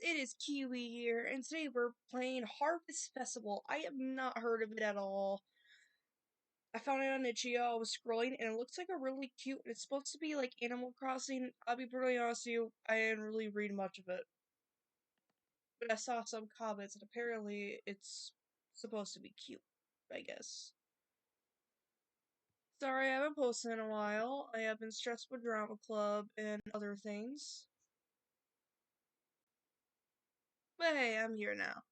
it is Kiwi here, and today we're playing Harvest Festival. I have not heard of it at all. I found it on Itch.io, I was scrolling, and it looks like a really cute, it's supposed to be like Animal Crossing. I'll be brutally honest with you, I didn't really read much of it. But I saw some comments, and apparently it's supposed to be cute, I guess. Sorry, I haven't posted in a while. I have been stressed with drama club and other things. But hey, I'm here now.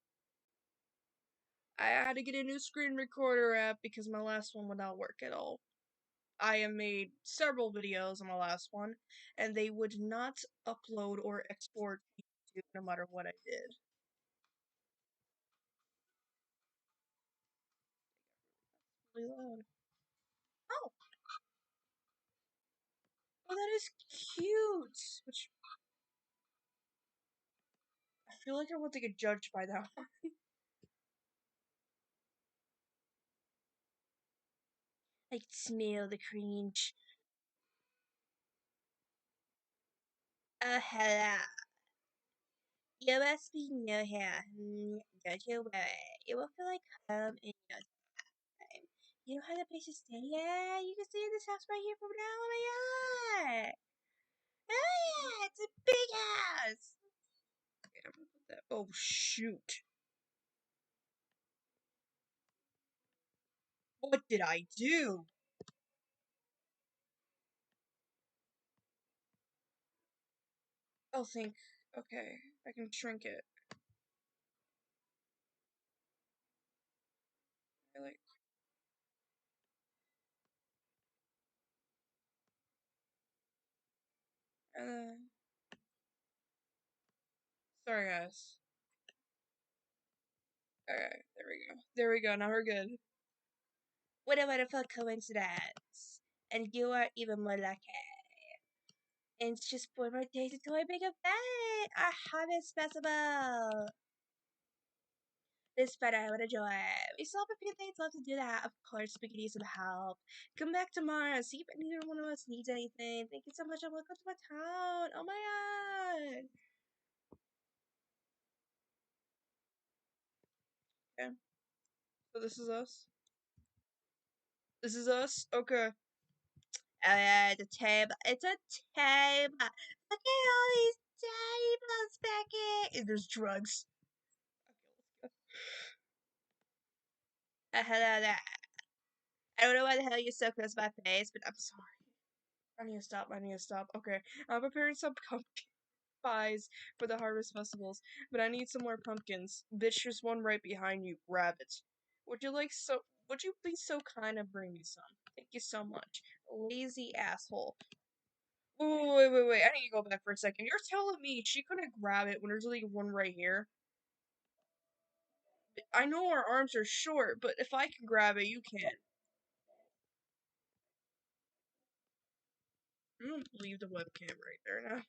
I had to get a new screen recorder app because my last one would not work at all. I have made several videos on my last one, and they would not upload or export to YouTube no matter what I did. Really loud. Oh, oh, that is cute. Which I feel like I want to get judged by that one. I can smell the cringe. Hello. You must be new here. Don't you worry. It will feel like home in no time. You know how the place is stay? Yeah, you can stay in this house right here from now. Oh my god! Oh yeah, it's a big house! Okay, I'm gonna put that. Oh shoot. What did I do? Oh, think. Okay, I can shrink it. I like. Uh, sorry, guys. Alright, there we go. There we go, now we're good. What a wonderful coincidence. And you are even more lucky. And it's just 4 more days until our big event! Our Harvest Festival! This better, what a joy. We still have a few things left to do that. Of course, we could use some help. Come back tomorrow, see if neither one of us needs anything. Thank you so much, and welcome to my town. Oh my god! Okay, so this is us. This is us? Okay. Oh yeah, the table. It's a table. Look at all these tables back here. There's drugs. Okay, let's go. Hello there. I don't know why the hell you're so close to my face, but I'm sorry. I need to stop. I need to stop. Okay, I'm preparing some pumpkin pies for the harvest festivals, but I need some more pumpkins. Bitch, there's one right behind you. Grab it. Would you like so? Would you please so kind of bring me some? Thank you so much. Lazy asshole. Wait. I need to go back for a second. You're telling me she couldn't grab it when there's like one right here? I know our arms are short, but if I can grab it, you can. I'm gonna leave the webcam right there now.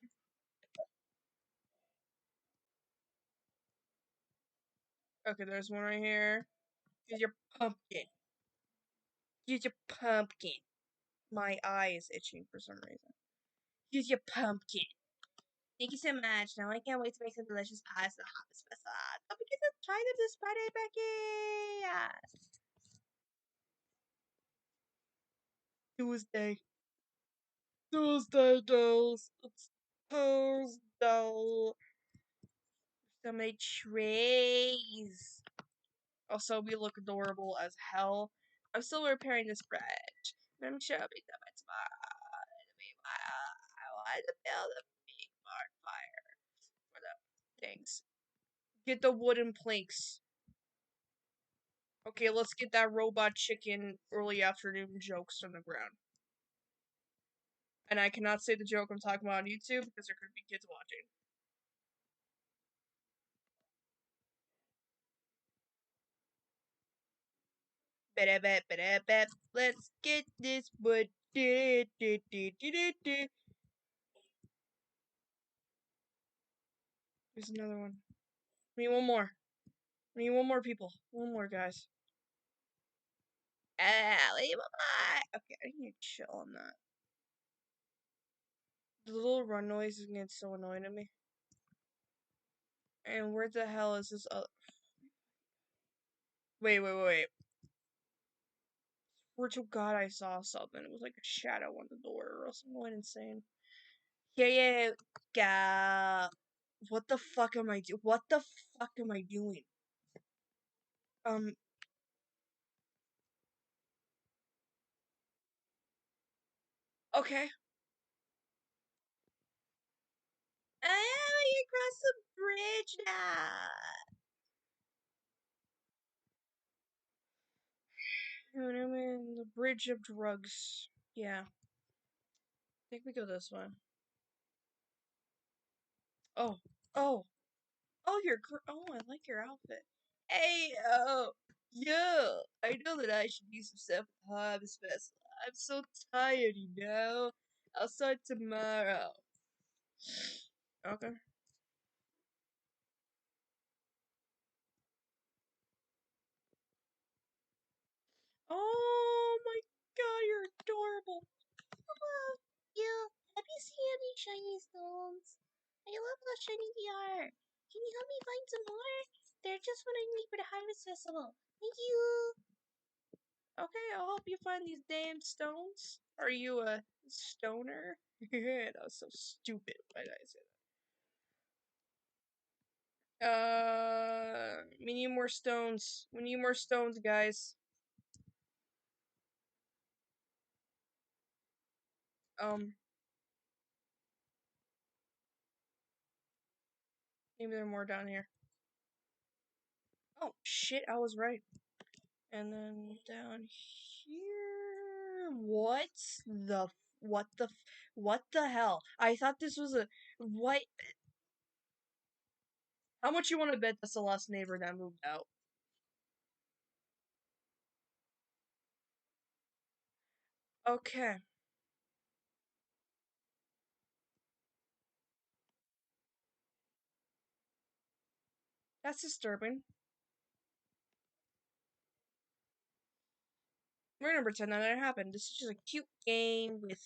Okay, there's one right here. Here's your pumpkin. Here's your pumpkin. My eye is itching for some reason. Here's your pumpkin. Thank you so much. Now I can't wait to make some delicious pies for the Harvest Festival. Don't forget to try them this Friday, Becky. Tuesday. Tuesday, dolls. It's Tuesday. So many trays. Also, we look adorable as hell. I'm still repairing this bread. I'm sure I'll be done by tomorrow. Meanwhile, I want to build a big bonfire for the things. Get the wooden planks. Okay, let's get that robot chicken early afternoon jokes from the ground. And I cannot say the joke I'm talking about on YouTube because there could be kids watching. Let's get this wood. There's another one. We need one more. We need one more people. One more, guys. We need one more. Okay, I need to chill on that. The little run noise is getting so annoying to me. And where the hell is this other? Wait. Swear to God, I saw something. It was like a shadow on the door, or else I'm going insane. Yeah. What the fuck am I doing? What the fuck am I doing? Um. Okay. I across the bridge now. And I'm in the bridge of drugs. Yeah. I think we go this way. Oh. Oh. Oh, oh, I like your outfit. Hey, yeah. I know that I should do some stuff with Hobbs Festival. I'm so tired, you know. I'll start tomorrow. Okay. Oh my God, you're adorable. Hello. Yeah. Have you seen any shiny stones? I love how shiny they are. Can you help me find some more? They're just what I need for the Harvest Festival. Thank you. Okay, I'll help you find these damn stones. Are you a stoner? That was so stupid. Why did I say that? We need more stones. We need more stones, guys. Um, maybe there are more down here. Oh, shit, I was right. And then down here, what the, what the hell? I thought this was what? How much you want to bet that's the last neighbor that moved out? Okay, that's disturbing. We're gonna pretend that didn't happen. This is just a cute game with.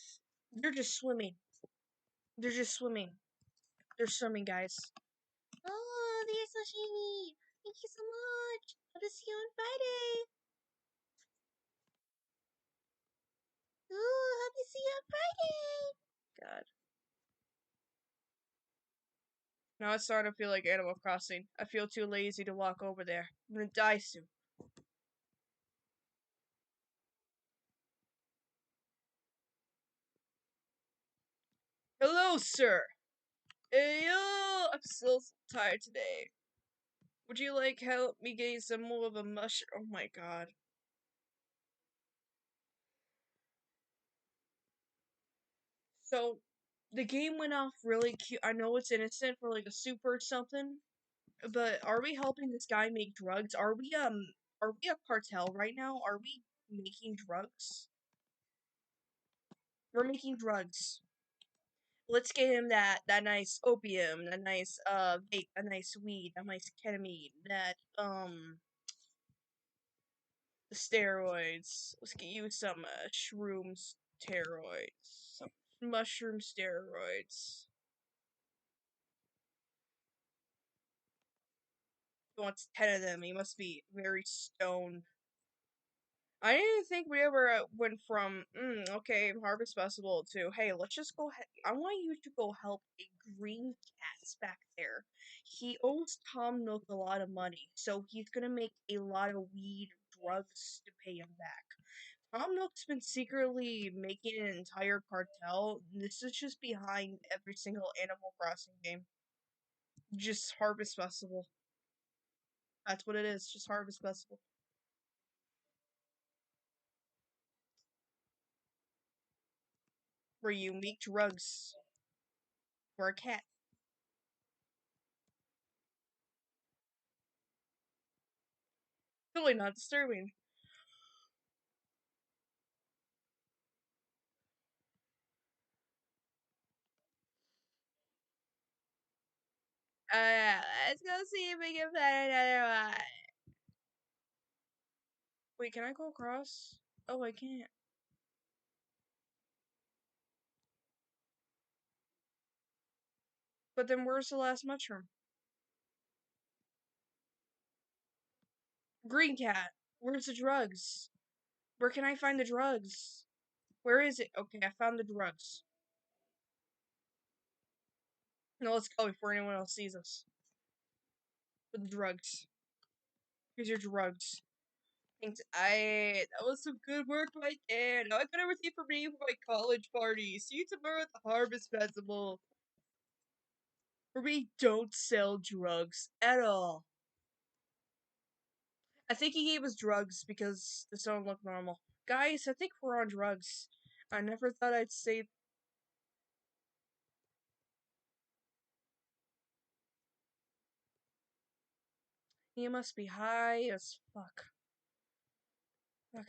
They're just swimming. They're just swimming. They're swimming, guys. Oh, they're so shiny. Thank you so much. I'll see you on Friday. Ooh, hope to see you on Friday. God. Now it's starting to feel like Animal Crossing. I feel too lazy to walk over there. I'm gonna die soon. Hello, sir. Hey, yo! I'm still so tired today. Would you like help me getting some more of a mushroom? Oh my god. So, the game went off really cute. I know it's innocent for like a super or something, but are we helping this guy make drugs? Are we a cartel right now? Are we making drugs? We're making drugs. Let's get him that nice opium, that nice vape, a nice weed, a nice ketamine, that the steroids. Let's get you some shroom steroids, some mushroom steroids. He wants 10 of them. He must be very stoned. I didn't think we ever went from okay, Harvest Festival to hey, let's just go. I want you to go help a green cat back there. He owes Tom Nook a lot of money, so he's gonna make a lot of weed drugs to pay him back. Tom Nook's been secretly making an entire cartel. This is just behind every single Animal Crossing game. Just Harvest Festival. That's what it is. Just Harvest Festival, where you make drugs for a cat. Totally not disturbing. Let's go see if we can find another one. Wait, can I go across? Oh, I can't. But then where's the last mushroom? Green cat. Where's the drugs? Where can I find the drugs? Where is it? Okay, I found the drugs. No, let's go before anyone else sees us. With the drugs. Here's your drugs. Thanks. That was some good work right there. Now I got everything for me for my college party. See you tomorrow at the Harvest Festival. Where we don't sell drugs at all. I think he gave us drugs because this don't look normal. Guys, I think we're on drugs. I never thought I'd say. He must be high as fuck. Okay.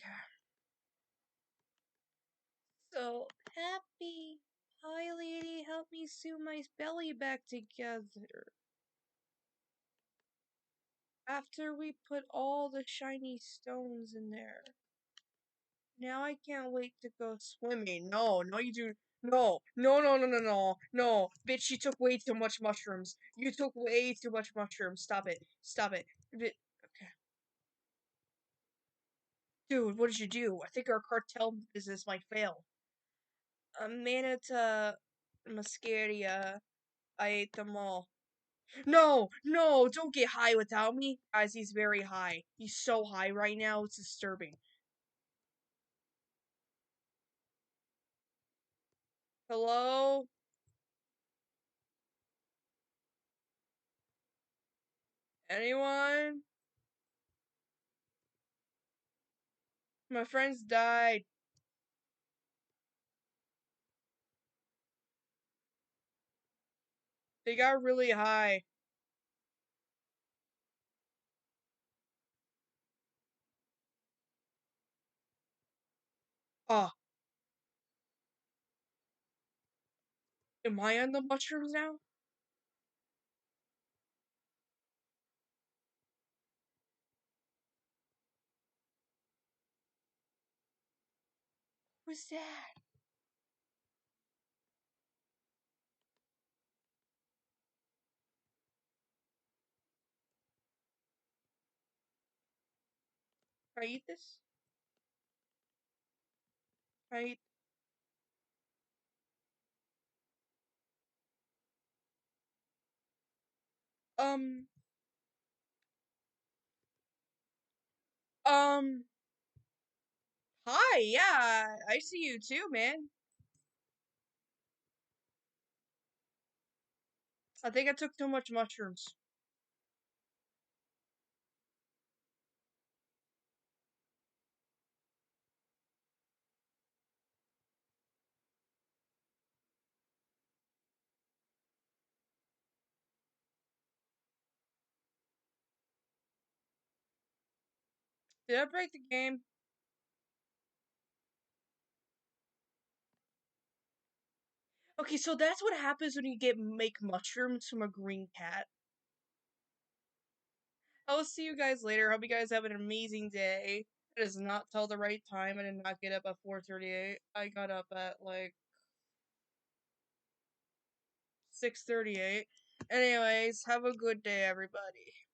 So happy. Hi, lady, help me sew my belly back together. After we put all the shiny stones in there. Now I can't wait to go swimming. No, no, you do. No, no, no, no, no, no, no. Bitch, you took way too much mushrooms. You took way too much mushrooms. Stop it. Stop it. Okay. Dude, what did you do? I think our cartel business might fail. Manita Muscaria. I ate them all. No, no, don't get high without me. Guys, he's very high. He's so high right now, it's disturbing. Hello? Anyone? My friends died. They got really high. Oh, am I on the mushrooms now? Who's that? Can I eat this? Can I eat? Um, um, Hi, yeah, I see you too, man. I think I took too much mushrooms. Did I break the game? Okay, so that's what happens when you make mushrooms from a green cat. I'll see you guys later. Hope you guys have an amazing day. It is not till the right time. I did not get up at 4:38. I got up at like 6:38. Anyways, have a good day, everybody.